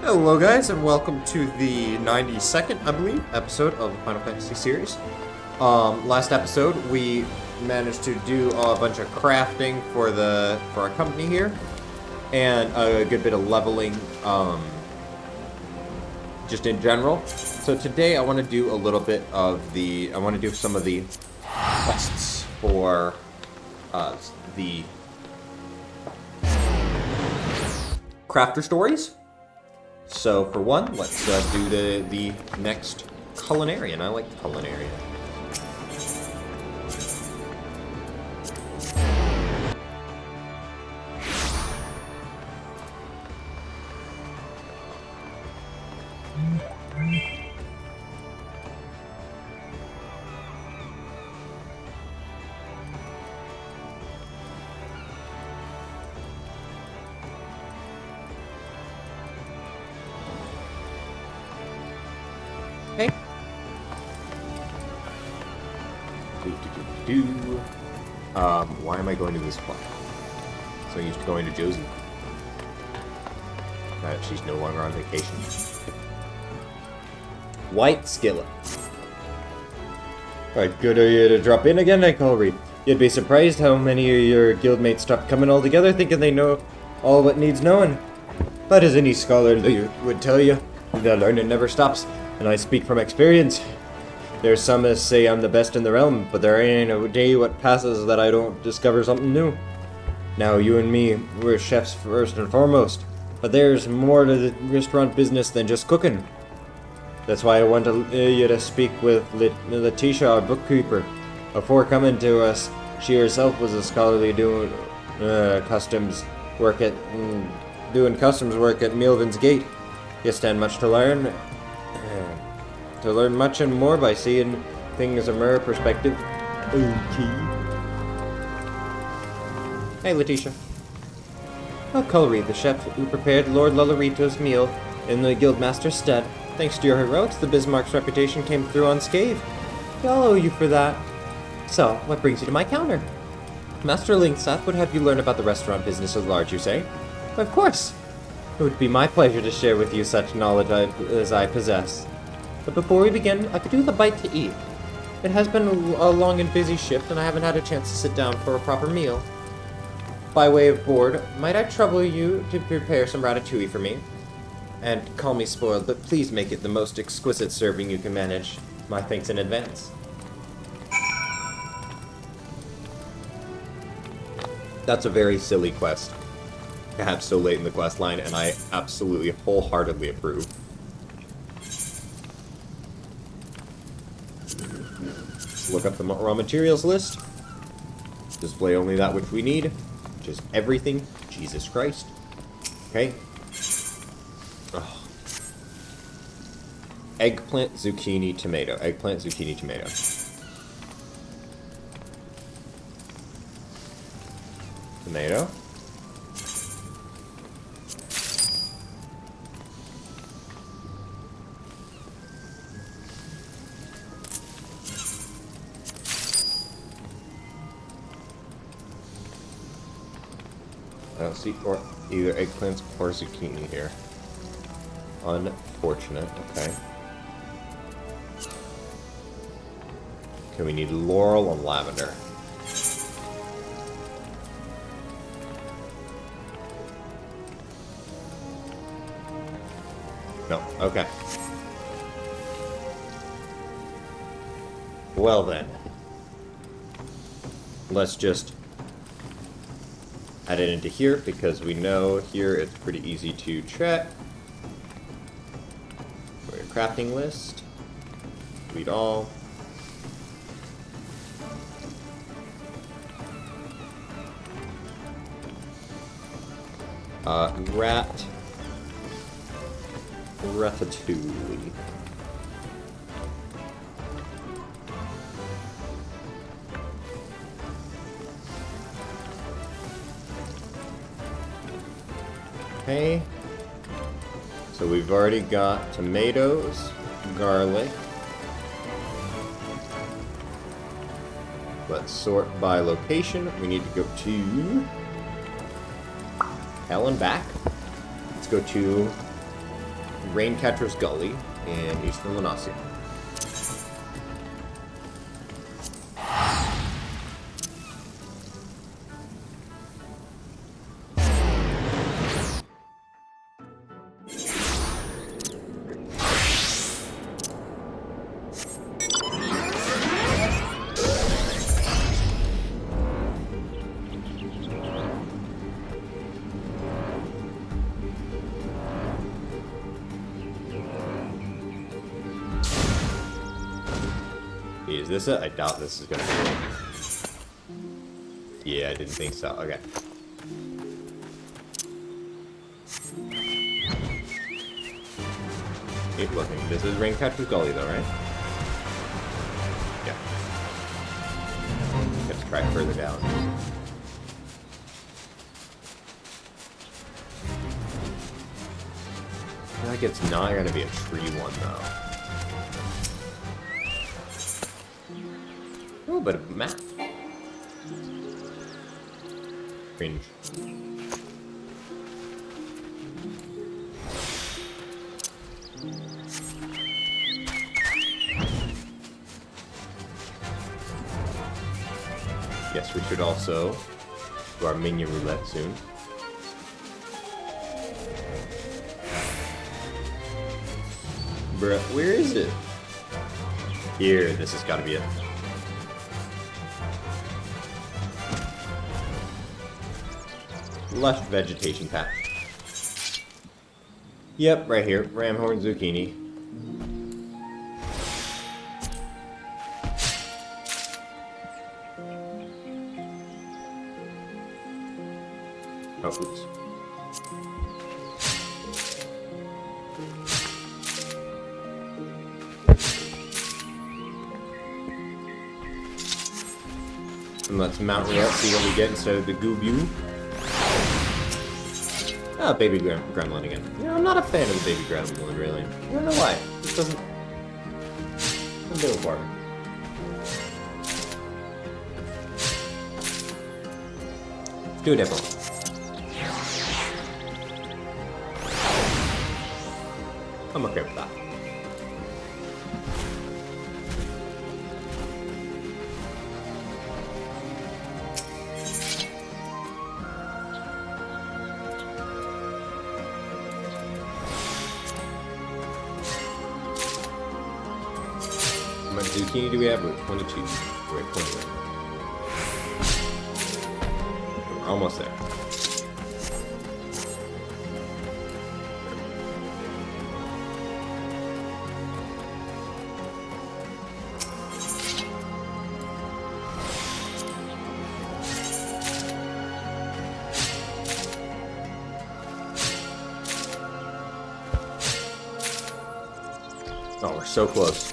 Hello guys, and welcome to the 92nd, I believe, episode of the Final Fantasy series. Last episode, we managed to do a bunch of crafting for our company here, and a good bit of leveling, just in general. So today I want to do a little bit of I want to do some of the quests for, the crafter stories. So for one, let's do the next culinarian. I like the culinarian. Okay. Why am I going to this spot? So I'm used to going to Josie. She's no longer on vacation. White skillet. Alright, good of you to drop in again, Nicolry. You'd be surprised how many of your guildmates stopped coming all together thinking they know all what needs knowing. But as any scholar would tell you, the learning never stops. And I speak from experience. There's some that say I'm the best in the realm, but there ain't a day what passes that I don't discover something new. Now, you and me, we're chefs first and foremost, but there's more to the restaurant business than just cooking. That's why I want you to speak with Letitia, our bookkeeper. Before coming to us, she herself was a scholarly doing customs work at Milvin's Gate. You stand much to learn. To learn much and more by seeing things from her perspective. Okay. Hey, Letitia. Cullery, the chef who prepared Lord Lolorito's meal in the Guildmaster's stead. Thanks to your heroics, the Bismarck's reputation came through unscathed. I'll owe you for that. So, what brings you to my counter? Master Linkseth would have you learn about the restaurant business at large, you say? Of course. It would be my pleasure to share with you such knowledge as I possess. But before we begin, I could do with a bite to eat. It has been a long and busy shift, and I haven't had a chance to sit down for a proper meal. By way of board, might I trouble you to prepare some ratatouille for me? And call me spoiled, but please make it the most exquisite serving you can manage. My thanks in advance. That's a very silly quest to have so late in the quest line, and I absolutely wholeheartedly approve. Look up the raw materials list. Display only that which we need, which is everything. Jesus Christ. Okay. Oh. Eggplant, zucchini, tomato. Eggplant, zucchini, tomato. Tomato. I don't see either eggplants or zucchini here. Unfortunate. Okay. Okay, we need laurel and lavender. No. Okay. Well then. Let's just add it into here, because we know here it's pretty easy to check. For your crafting list, read all. Ratatouille. Okay, so we've already got tomatoes, garlic. Let's sort by location. We need to go to hell and back. Let's go to Raincatcher's Gully in eastern Lanasia. Is this it? I doubt this is gonna be it. Yeah, I didn't think so. Okay. Keep looking. This is Raincatcher's Gully though, right? Yeah. Let's try further down. I feel like it's not gonna be a tree one though. Oh, but a map. Cringe. Yes, we should also do our minion roulette soon. Bruh, where is it? Here, this has got to be it. Lush vegetation patch. Yep, right here. Ramhorn zucchini. Oh, oops. And let's mount it up, see what we get instead of the Goobu. Ah, baby gremlin again. You know, I'm not a fan of the baby gremlin, really. I don't know why. It doesn't do it for me. Let's do a different one. I'm okay with that. How much zucchini do we have? We're at 22. We're at 21. We're almost there. Oh, we're so close.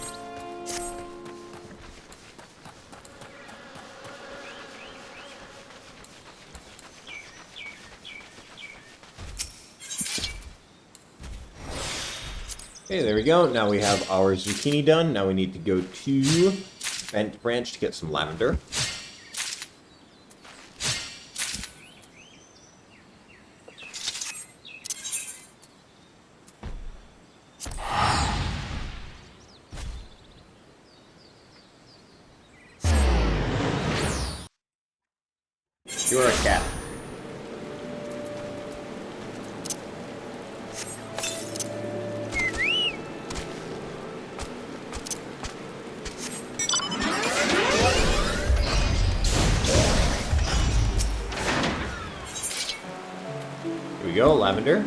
Okay, there we go. Now we have our zucchini done. Now we need to go to Bent Branch to get some lavender. You're a cat. Here we go, lavender.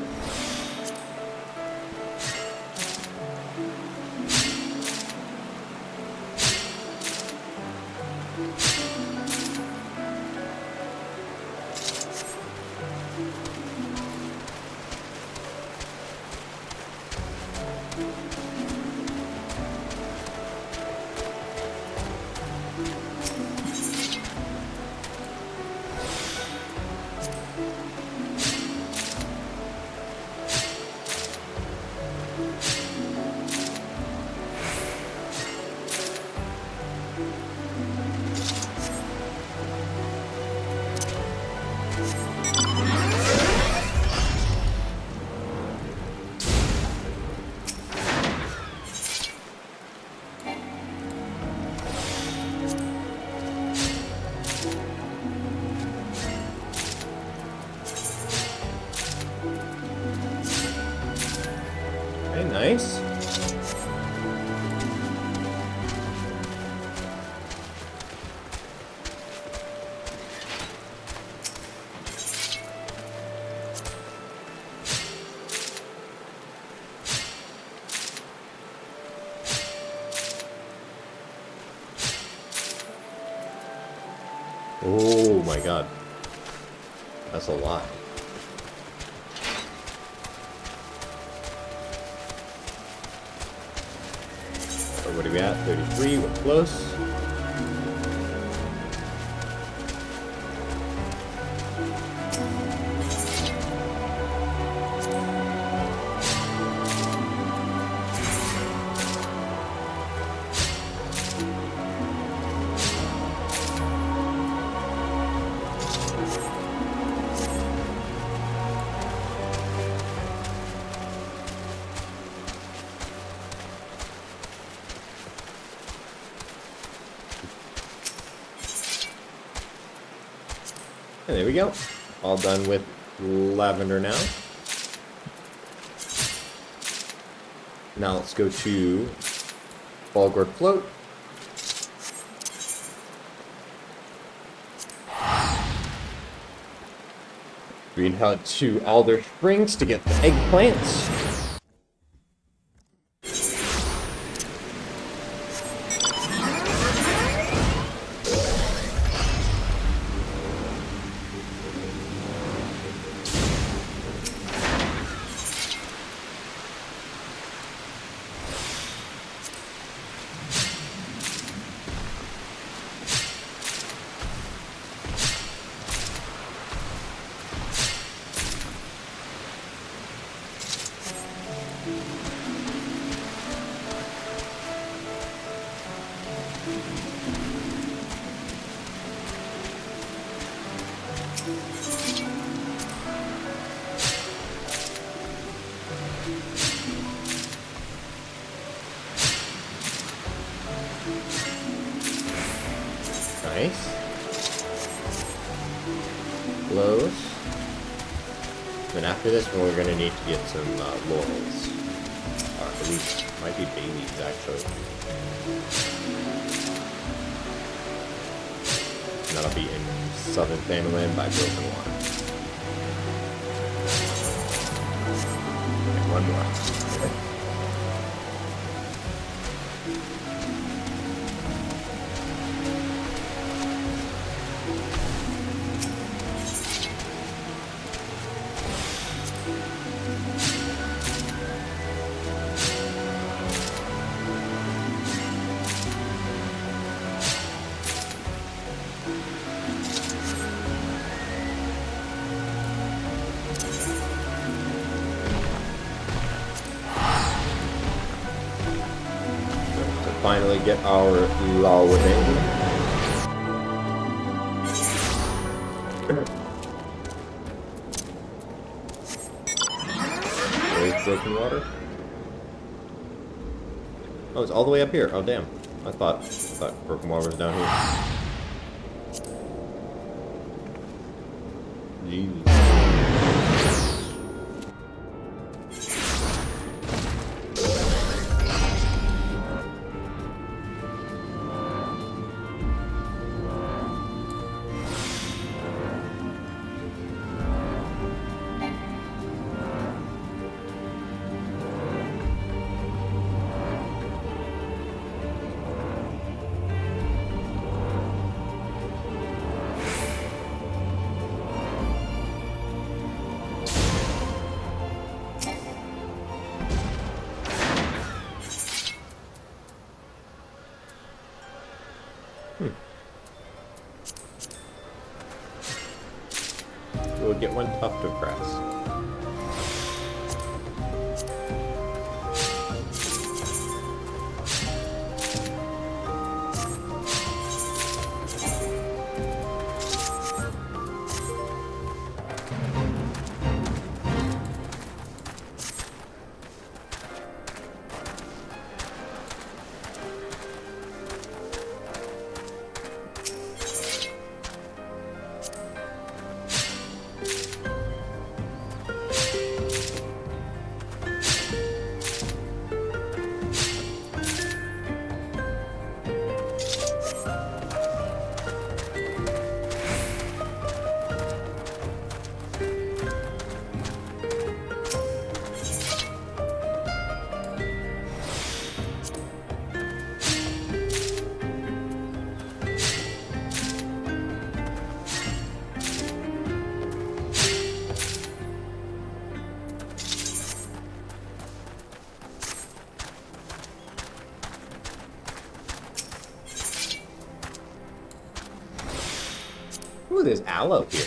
Nice. Oh my god. That's a lot. What are we at? 33, we're close. And there we go. All done with lavender now. Now let's go to Bulgur Float. We head to Alder Springs to get the eggplants. Nice. Close. Then after this one, we're gonna need to get some laurels. Or at least, might be bay leaves actually. And that'll be in Southern Familyland by Broken Water. And one more. Finally get our loading. Where's Broken Water? Oh, it's all the way up here. Oh, damn. I thought Broken Water was down here. Jeez. We'll get one tuft of grass. Ooh, there's aloe here.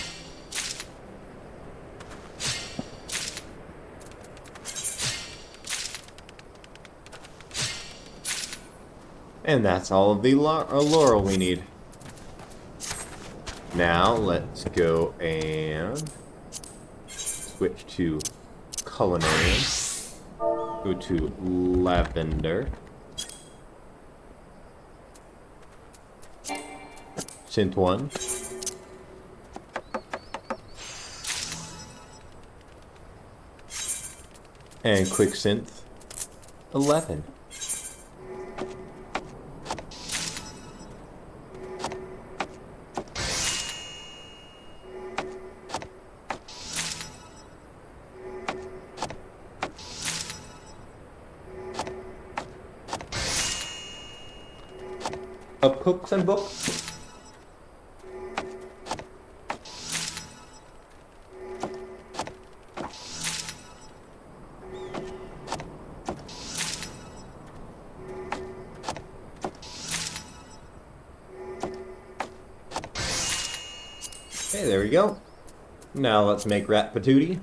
And that's all of the laurel we need. Now, let's go and switch to culinary. Go to lavender. Synth 1. And quick synth 11. Of cooks and books. Okay, there we go. Now let's make rat patootie.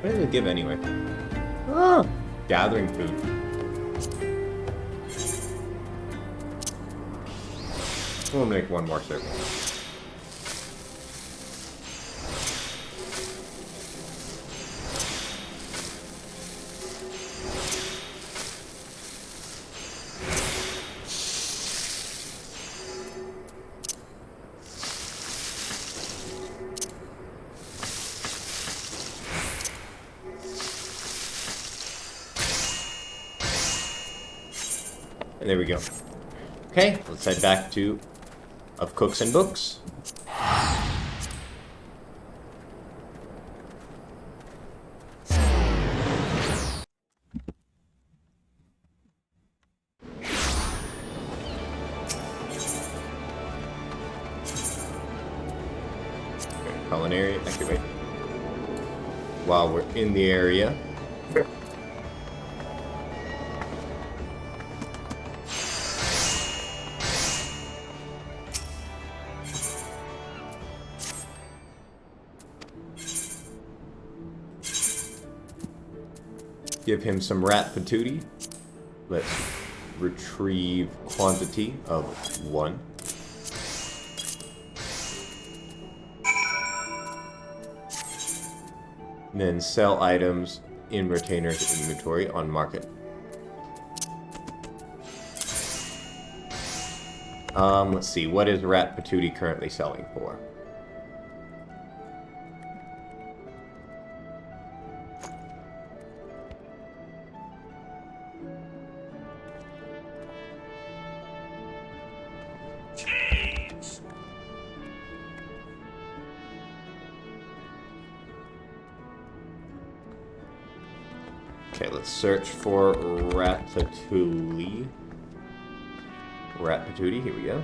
What did it give anyway? Ah, gathering food. We'll make one more circle. And there we go. Okay, let's head back to Of Cooks and Books. Okay, culinary, actually wait. While we're in the area, give him some rat patootie. Let's retrieve quantity of 1. And then sell items in retainer's inventory on market. Let's see, what is rat patootie currently selling for? Okay, let's search for Ratatouille. Ratatouille, here we go.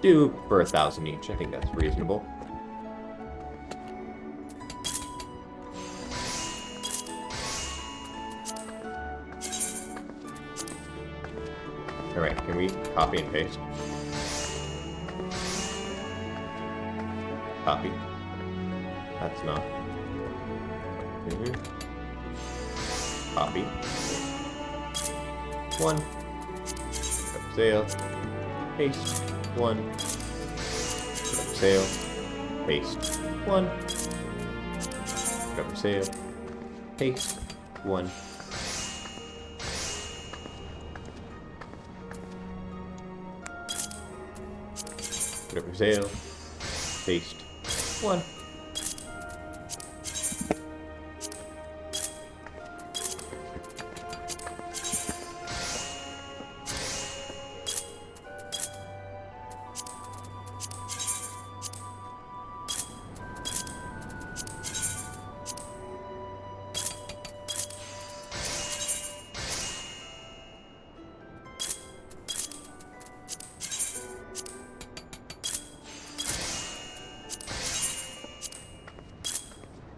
Do for 1,000 each. I think that's reasonable. Alright, can we copy and paste? Copy. That's not. Copy. 1. Sale. Paste. 1. Sale. Paste. 1. Sale. Paste. 1. For sale. Paste. 1.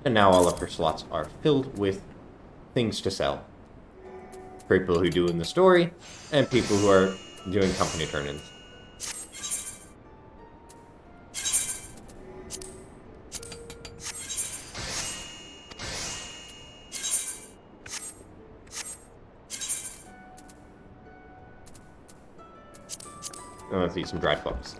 And now all of her slots are filled with things to sell. People who do in the story, and people who are doing company turn-ins. Let's eat some dried bugs.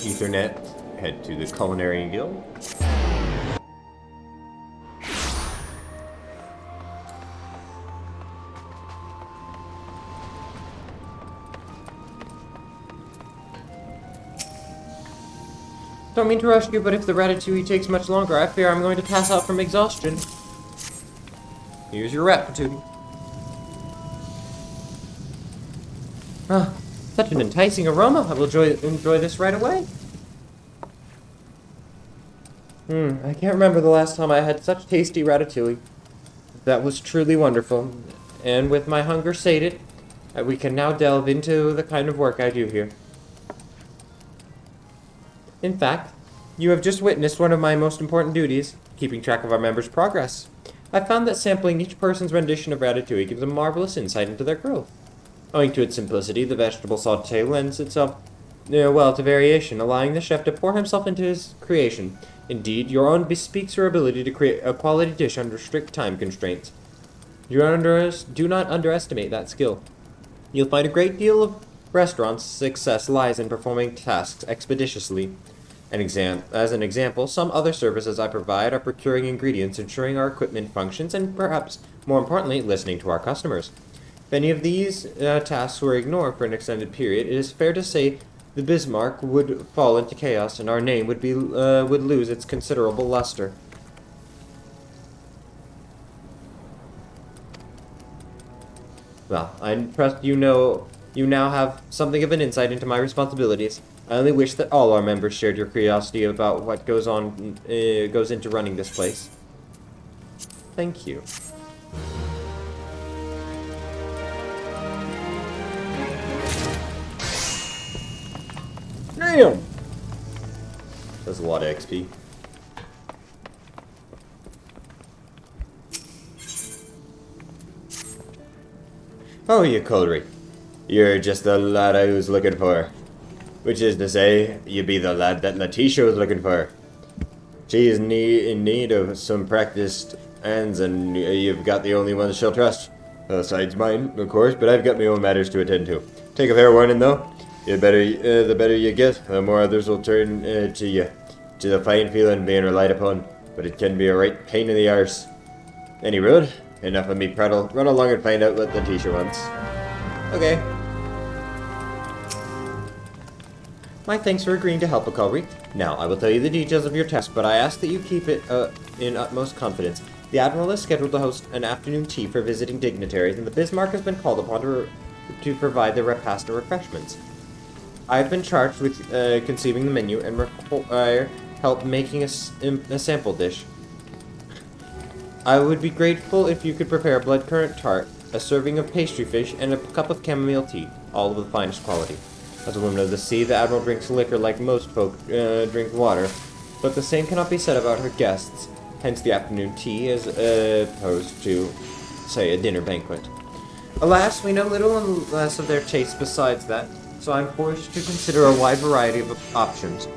Ethernet, head to the Culinary Guild. Don't mean to rush you, but if the ratatouille takes much longer, I fear I'm going to pass out from exhaustion. Here's your ratatouille. Ah, such an enticing aroma. I will enjoy this right away. I can't remember the last time I had such tasty ratatouille. That was truly wonderful. And with my hunger sated, we can now delve into the kind of work I do here. In fact, you have just witnessed one of my most important duties, keeping track of our members' progress. I found that sampling each person's rendition of ratatouille gives a marvelous insight into their growth. Owing to its simplicity, the vegetable sauté lends itself well to variation, allowing the chef to pour himself into his creation. Indeed, your own bespeaks your ability to create a quality dish under strict time constraints. Do not underestimate that skill. You'll find a great deal of restaurants' success lies in performing tasks expeditiously. As an example, some other services I provide are procuring ingredients, ensuring our equipment functions, and perhaps, more importantly, listening to our customers. If any of these tasks were ignored for an extended period, it is fair to say the Bismarck would fall into chaos, and our name would lose its considerable luster. Well, I trust you now have something of an insight into my responsibilities. I only wish that all our members shared your curiosity about what goes into running this place. Thank you. Damn! That's a lot of XP. Oh, you Colery. You're just the lad I was looking for. Which is to say, you be the lad that Letitia was looking for. She is in need of some practiced hands, and you've got the only ones she'll trust. Besides mine, of course, but I've got my own matters to attend to. Take a fair warning, though. The better you get, the more others will turn to you. To the fine feeling being relied upon, but it can be a right pain in the arse. Any road? Enough of me prattle. Run along and find out what Letitia wants. Okay. My thanks for agreeing to help, Akalri. Now, I will tell you the details of your test, but I ask that you keep it in utmost confidence. The Admiral is scheduled to host an afternoon tea for visiting dignitaries, and the Bismarck has been called upon to provide the repast and refreshments. I have been charged with conceiving the menu and require help making a sample dish. I would be grateful if you could prepare a blood currant tart, a serving of pastry fish, and a cup of chamomile tea, all of the finest quality. As a woman of the sea, the Admiral drinks liquor like most folk drink water, but the same cannot be said about her guests, hence the afternoon tea as opposed to, say, a dinner banquet. Alas, we know little unless of their tastes besides that, so I'm forced to consider a wide variety of options.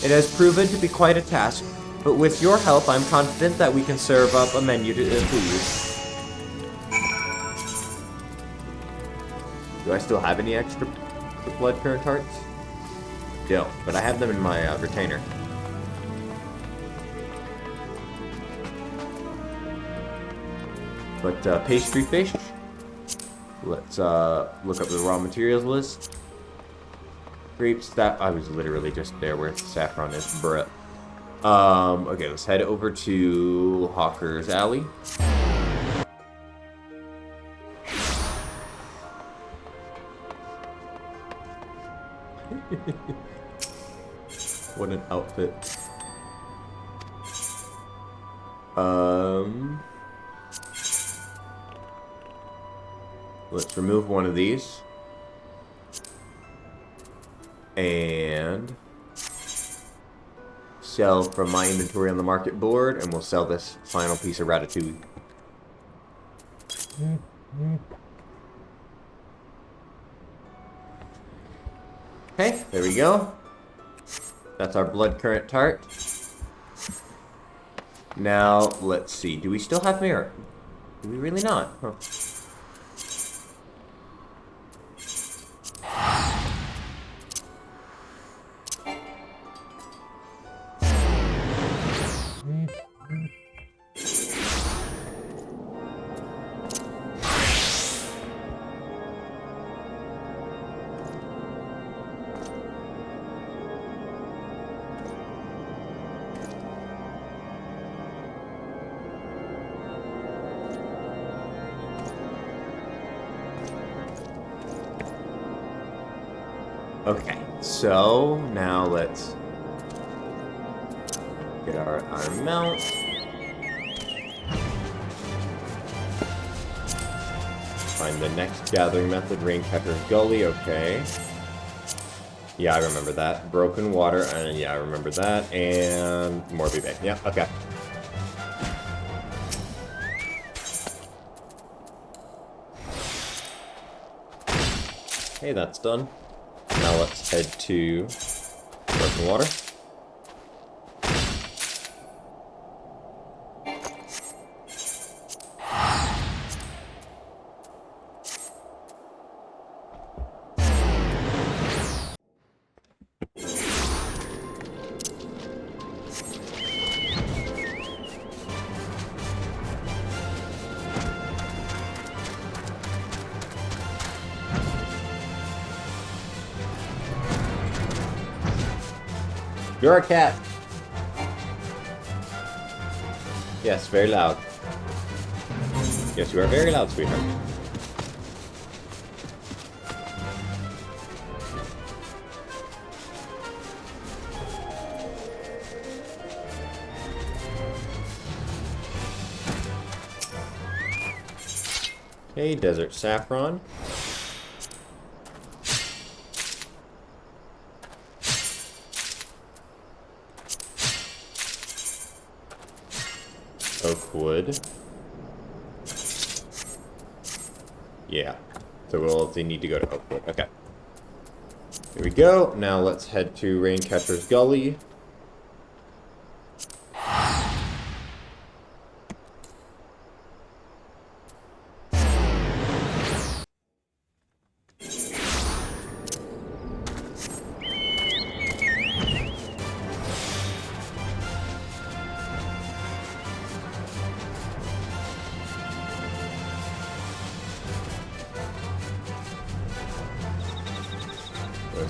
It has proven to be quite a task, but with your help, I'm confident that we can serve up a menu to please. Do I still have any extra blood currant tarts? Don't, but I have them in my retainer. But pastry fish. Let's look up the raw materials list. Grapes, that I was literally just there where saffron is. Bruh. Okay, let's head over to Hawker's Alley. What an outfit. Let's remove one of these. And sell from my inventory on the market board, and we'll sell this final piece of ratatouille. Okay, there we go. That's our blood currant tart. Now, let's see. Do we still have mirror? Do we really not? Huh. Okay, so now let's get our mount. Find the next gathering method, Raincatcher's Gully, okay. Yeah, I remember that. Broken Water, and yeah, I remember that. And Morby Bay, yeah, okay. Okay, that's done. Now let's head to Broken Water. You're a cat. Yes, very loud. Yes, you are very loud, sweetheart. Okay, Desert Saffron. Oak wood. Yeah. So we'll need to go to Oak wood. Okay. Here we go. Now let's head to Raincatcher's Gully.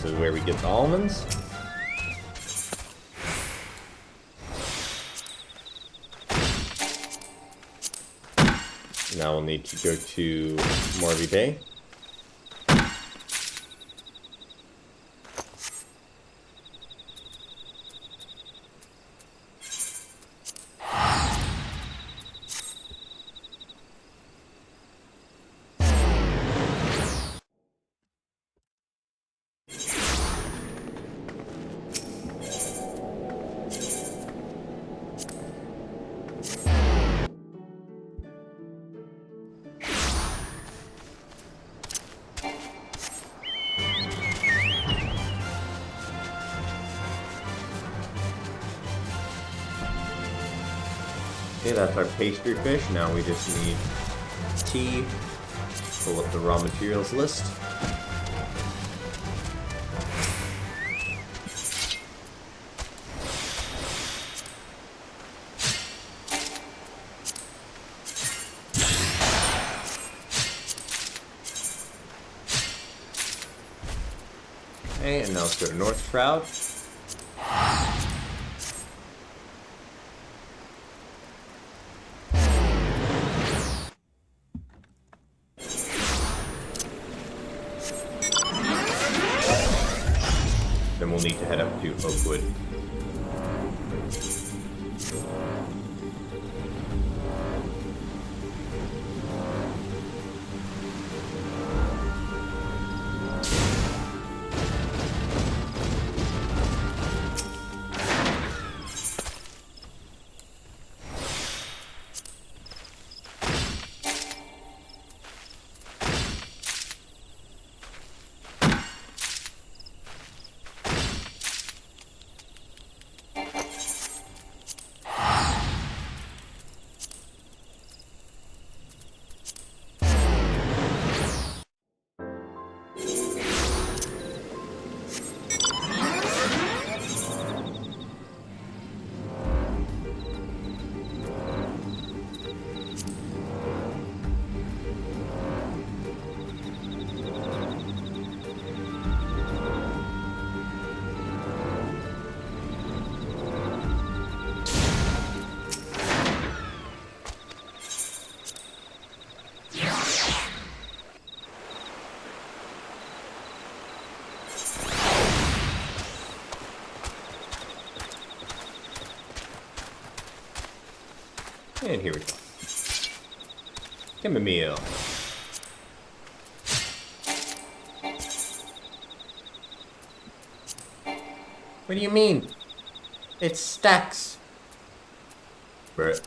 This is where we get the almonds. Now we'll need to go to Morby Bay. Okay, that's our pastry fish. Now we just need tea. Pull up the raw materials list. Okay, and now let's go to North Shroud. Then we'll need to head up to Oakwood. And here we go. Chamomile. What do you mean? It's stacks. Right.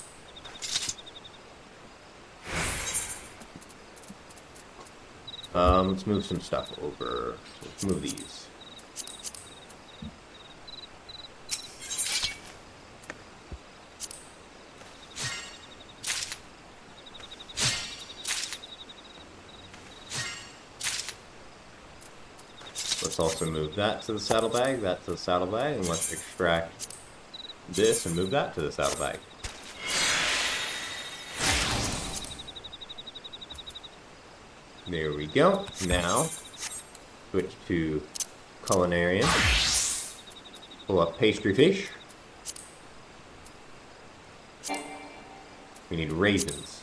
Let's move some stuff over. Let's move these. Let's also move that to the saddlebag, that to the saddlebag, and let's extract this and move that to the saddlebag. There we go. Now, switch to culinarian. Pull up pastry fish. We need raisins.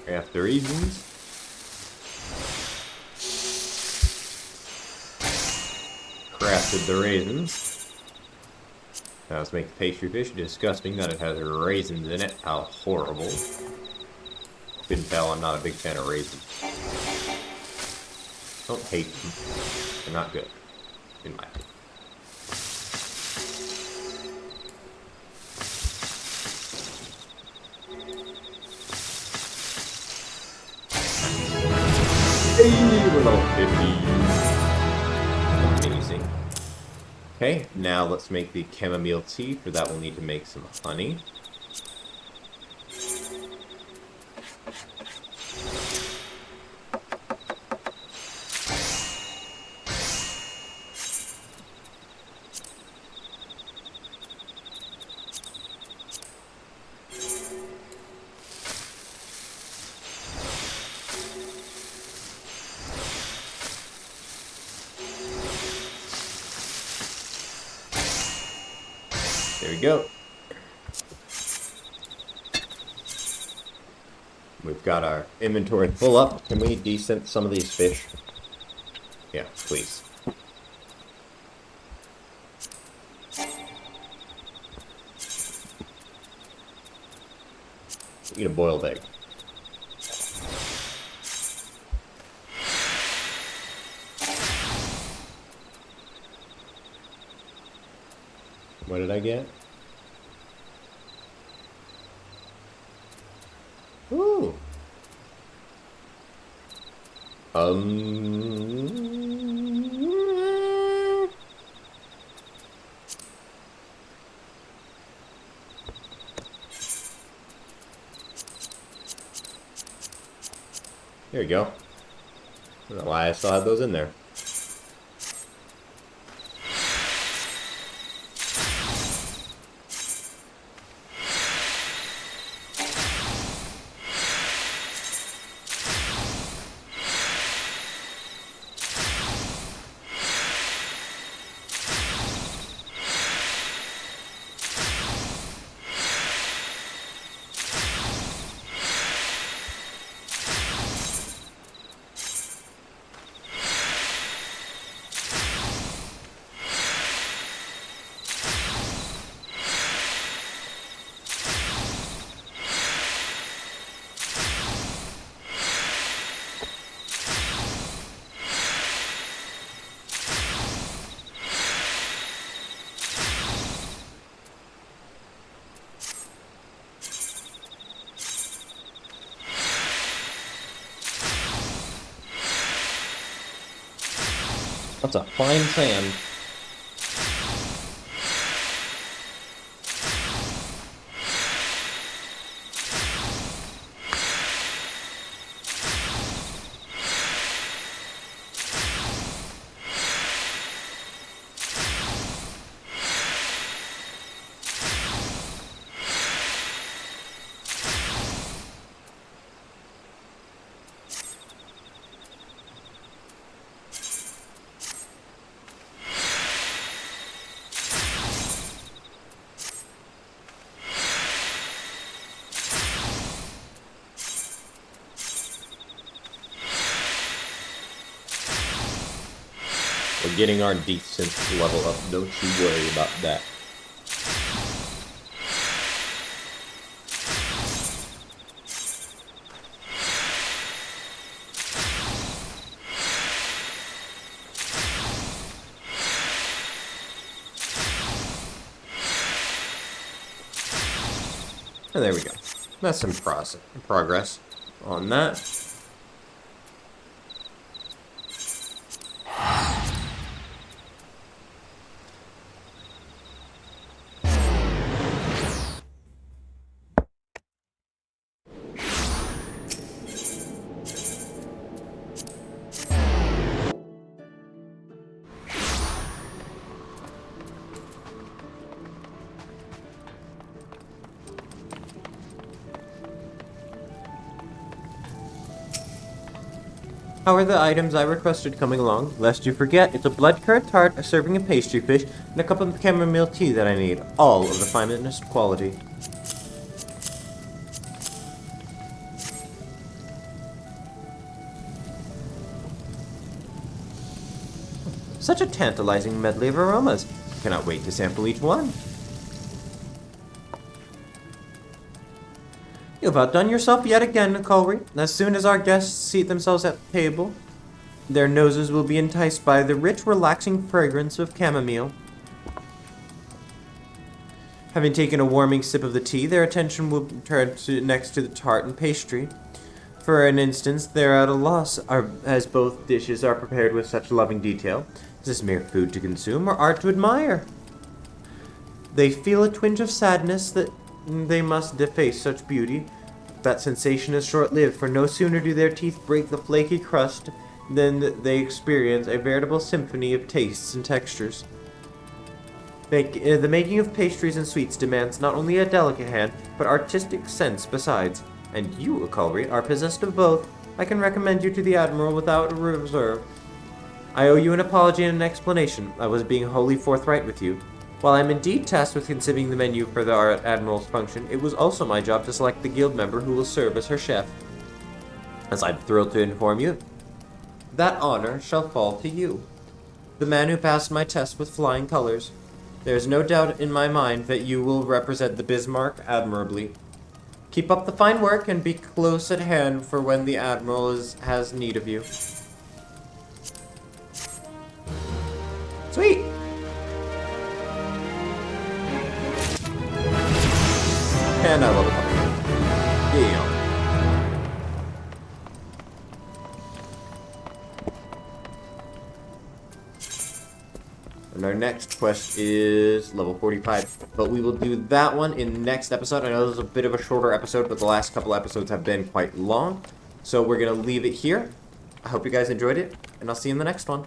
After raisins, crafted the raisins. Now let's make the pastry fish. Disgusting that it has raisins in it. How horrible. Couldn't tell I'm not a big fan of raisins. Don't hate them. They're not good, in my opinion. Hey, we're level 50. Amazing. Okay, now let's make the chamomile tea. For that we'll need to make some honey. we go. We've got our inventory full up. Can we desynth some of these fish? Yeah, please. Eat a boiled egg. What did I get? Ooh. There you go. I don't know why I still had those in there. That's a fine sand. We're getting our decent level up, don't you worry about that. And there we go. That's some progress on that. How are the items I requested coming along? Lest you forget, it's a blood-currant tart, a serving of pastry fish, and a cup of chamomile tea that I need. All of the finest quality. Such a tantalizing medley of aromas. Cannot wait to sample each one. You've outdone yourself yet again, Colry. As soon as our guests seat themselves at the table, their noses will be enticed by the rich, relaxing fragrance of chamomile. Having taken a warming sip of the tea, their attention will turn next to the tart and pastry. For an instant, they're at a loss, as both dishes are prepared with such loving detail. Is this mere food to consume or art to admire? They feel a twinge of sadness that they must deface such beauty. That sensation is short-lived, for no sooner do their teeth break the flaky crust than they experience a veritable symphony of tastes and textures. The making of pastries and sweets demands not only a delicate hand, but artistic sense besides. And you, Aculri, are possessed of both. I can recommend you to the Admiral without a reserve. I owe you an apology and an explanation. I was being wholly forthright with you. While I'm indeed tasked with conceiving the menu for our Admiral's function, it was also my job to select the guild member who will serve as her chef. As I'm thrilled to inform you, that honor shall fall to you, the man who passed my test with flying colors. There's no doubt in my mind that you will represent the Bismarck admirably. Keep up the fine work and be close at hand for when the Admiral has need of you. Sweet! And I love it. Yeah. And our next quest is level 45. But we will do that one in the next episode. I know this is a bit of a shorter episode, but the last couple episodes have been quite long. So we're going to leave it here. I hope you guys enjoyed it, and I'll see you in the next one.